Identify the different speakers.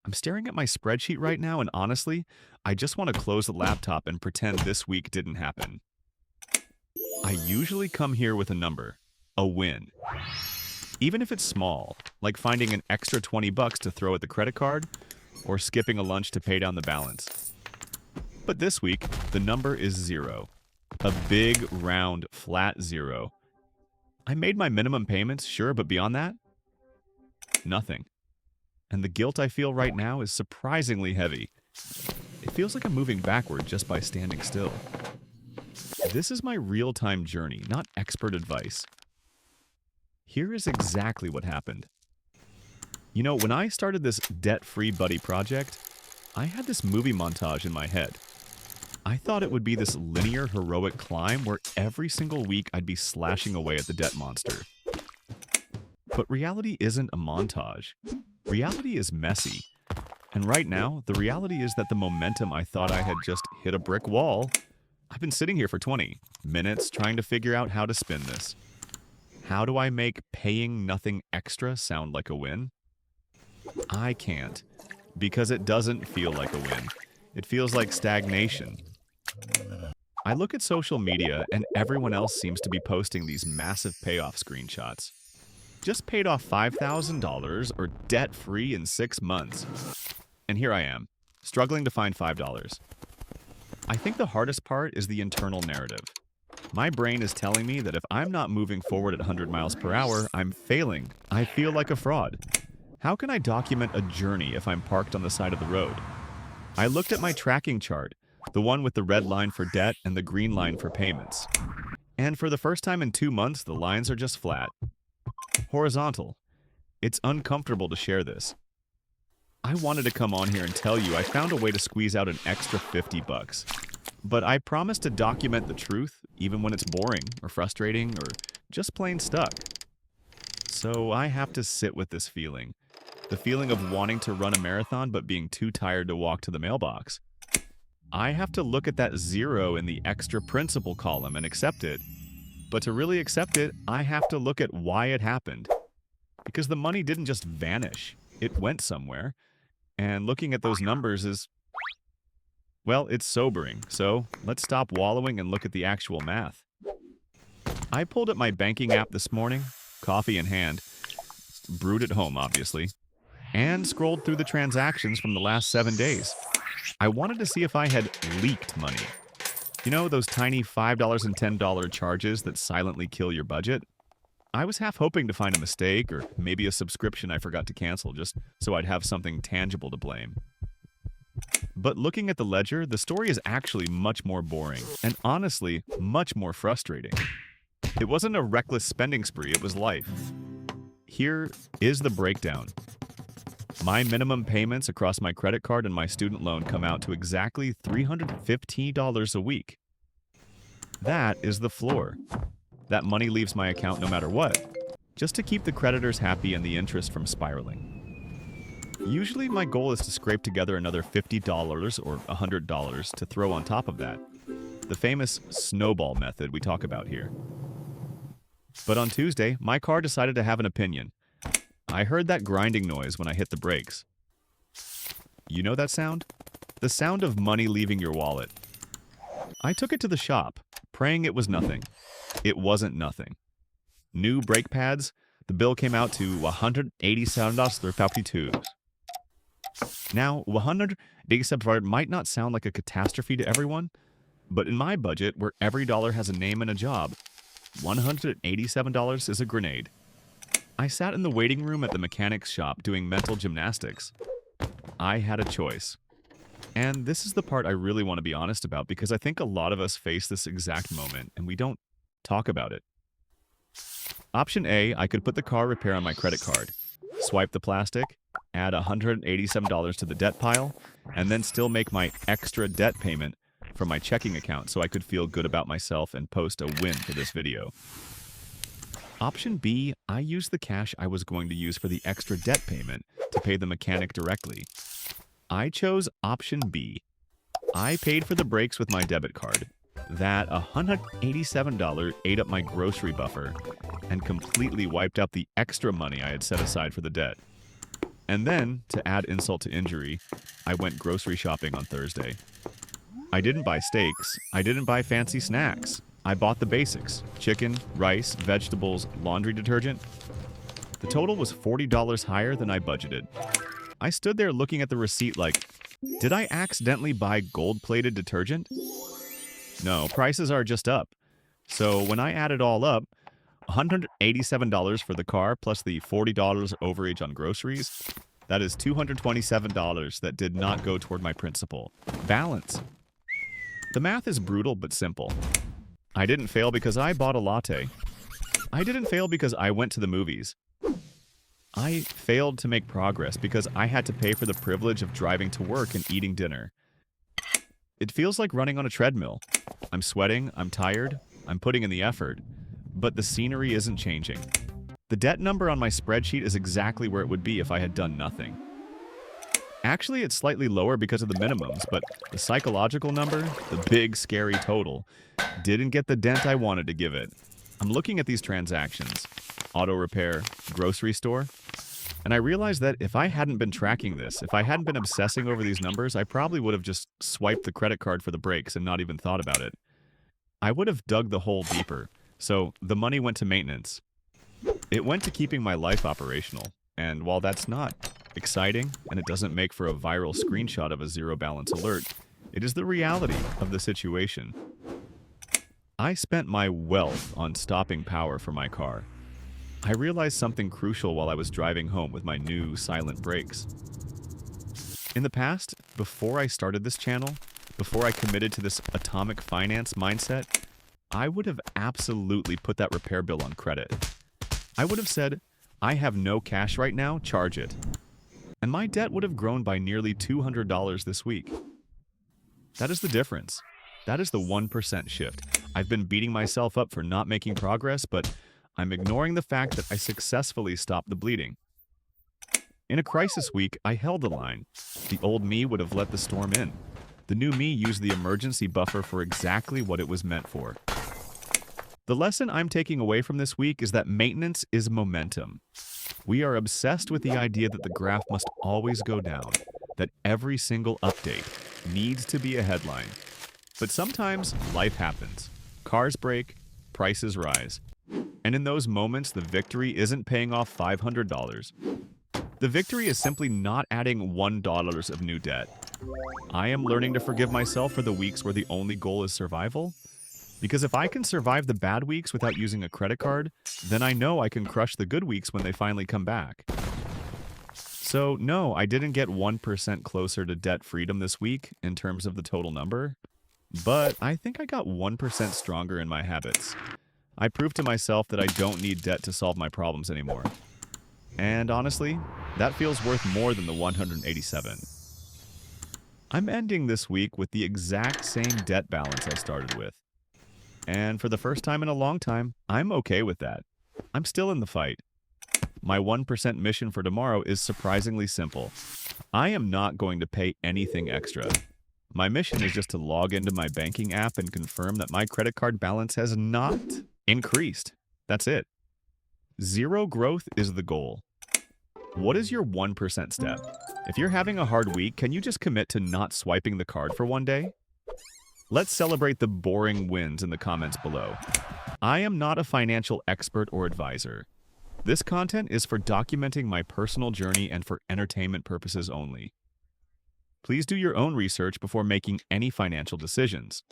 Speaker 1: I'm staring at my spreadsheet right now, and honestly, I just want to close the laptop and pretend this week didn't happen. I usually come here with a number, a win. Even if it's small, like finding an extra 20 bucks to throw at the credit card or skipping a lunch to pay down the balance. But this week, the number is zero. A big, round, flat zero. I made my minimum payments, sure, but beyond that, nothing. And the guilt I feel right now is surprisingly heavy. It feels like I'm moving backward just by standing still. This is my real-time journey, not expert advice. Here is exactly what happened. You know, when I started this debt-free buddy project, I had this movie montage in my head. I thought it would be this linear, heroic climb where every single week I'd be slashing away at the debt monster. But reality isn't a montage. Reality is messy. And right now, the reality is that the momentum I thought I had just hit a brick wall. I've been sitting here for 20 minutes trying to figure out how to spin this. How do I make paying nothing extra sound like a win? I can't, because it doesn't feel like a win. It feels like stagnation. I look at social media and everyone else seems to be posting these massive payoff screenshots. Just paid off $5,000 or debt-free in 6 months. And here I am, struggling to find $5. I think the hardest part is the internal narrative. My brain is telling me that if I'm not moving forward at 100 miles per hour, I'm failing. I feel like a fraud. How can I document a journey if I'm parked on the side of the road? I looked at my tracking chart, the one with the red line for debt and the green line for payments. And for the first time in 2 months, the lines are just flat. Horizontal. It's uncomfortable to share this. I wanted to come on here and tell you I found a way to squeeze out an extra 50 bucks. But I promise to document the truth, even when it's boring or frustrating or just plain stuck. So I have to sit with this feeling. The feeling of wanting to run a marathon but being too tired to walk to the mailbox. I have to look at that zero in the extra principal column and accept it. But to really accept it, I have to look at why it happened. Because the money didn't just vanish. It went somewhere. And looking at those numbers is, well, it's sobering. So let's stop wallowing and look at the actual math. I pulled up my banking app this morning, coffee in hand, brewed at home, obviously, and scrolled through the transactions from the last 7 days. I wanted to see if I had leaked money. You know, those tiny $5 and $10 charges that silently kill your budget? I was half hoping to find a mistake or maybe a subscription I forgot to cancel just so I'd have something tangible to blame. But looking at the ledger, the story is actually much more boring and honestly, much more frustrating. It wasn't a reckless spending spree, it was life. Here is the breakdown. My minimum payments across my credit card and my student loan come out to exactly $315 a week. That is the floor. That money leaves my account no matter what, just to keep the creditors happy and the interest from spiraling. Usually my goal is to scrape together another $50 or $100 to throw on top of that. The famous snowball method we talk about here. But on Tuesday, my car decided to have an opinion. I heard that grinding noise when I hit the brakes. You know that sound? The sound of money leaving your wallet. I took it to the shop, praying it was nothing. It wasn't nothing. New brake pads, the bill came out to $187.52. Now, $187 might not sound like a catastrophe to everyone, but in my budget, where every dollar has a name and a job, $187 is a grenade. I sat in the waiting room at the mechanic's shop doing mental gymnastics. I had a choice. And this is the part I really want to be honest about because I think a lot of us face this exact moment and we don't talk about it. Option A, I could put the car repair on my credit card, swipe the plastic, add $187 to the debt pile, and then still make my extra debt payment from my checking account so I could feel good about myself and post a win for this video. Option B, I used the cash I was going to use for the extra debt payment to pay the mechanic directly. I chose option B. I paid for the brakes with my debit card. That $187 ate up my grocery buffer and completely wiped out the extra money I had set aside for the debt. And then, to add insult to injury, I went grocery shopping on Thursday. I didn't buy steaks. I didn't buy fancy snacks. I bought the basics: chicken, rice, vegetables, laundry detergent. The total was $40 higher than I budgeted. I stood there looking at the receipt like, did I accidentally buy gold-plated detergent? No, prices are just up. So when I add it all up, $187 for the car plus the $40 overage on groceries, that is $227 that did not go toward my principal. Balance. The math is brutal but simple. I didn't fail because I bought a latte. I didn't fail because I went to the movies. I failed to make progress because I had to pay for the privilege of driving to work and eating dinner. It feels like running on a treadmill. I'm sweating, I'm tired, I'm putting in the effort, but the scenery isn't changing. The debt number on my spreadsheet is exactly where it would be if I had done nothing. Actually, it's slightly lower because of the minimums, but the psychological number, the big, scary total, didn't get the dent I wanted to give it. I'm looking at these transactions: auto repair, grocery store, and I realized that if I hadn't been tracking this, if I hadn't been obsessing over these numbers, I probably would have just swiped the credit card for the brakes and not even thought about it. I would have dug the hole deeper, so the money went to maintenance. It went to keeping my life operational, and while that's not exciting and it doesn't make for a viral screenshot of a zero balance alert, it is the reality of the situation. I spent my wealth on stopping power for my car. I realized something crucial while I was driving home with my new silent brakes. In the past, before I started this channel, before I committed to this atomic finance mindset, I would have absolutely put that repair bill on credit. I would have said, I have no cash right now, charge it. And my debt would have grown by nearly $200 this week. That is the difference. That is the 1% shift. I've been beating myself up for not making progress, but I'm ignoring the fact that I successfully stopped the bleeding. In a crisis week, I held the line. The old me would have let the storm in. The new me used the emergency buffer for exactly what it was meant for. The lesson I'm taking away from this week is that maintenance is momentum. We are obsessed with the idea that the graph must always go down, that every single update needs to be a headline. But sometimes life happens. Cars break, prices rise. And in those moments, the victory isn't paying off $500. The victory is simply not adding $1 of new debt. I am learning to forgive myself for the weeks where the only goal is survival. Because if I can survive the bad weeks without using a credit card, then I know I can crush the good weeks when they finally come back. So no, I didn't get 1% closer to debt freedom this week in terms of the total number, but I think I got 1% stronger in my habits. I proved to myself that I don't need debt to solve my problems anymore. And honestly, that feels worth more than the 187. I'm ending this week with the exact same debt balance I started with. And for the first time in a long time, I'm okay with that. I'm still in the fight. My 1% mission for tomorrow is surprisingly simple. I am not going to pay anything extra. My mission is just to log into my banking app and confirm that my credit card balance has not increased. That's it. Zero growth is the goal. What is your 1% step? If you're having a hard week, can you just commit to not swiping the card for one day? Let's celebrate the boring wins in the comments below. I am not a financial expert or advisor. This content is for documenting my personal journey and for entertainment purposes only. Please do your own research before making any financial decisions.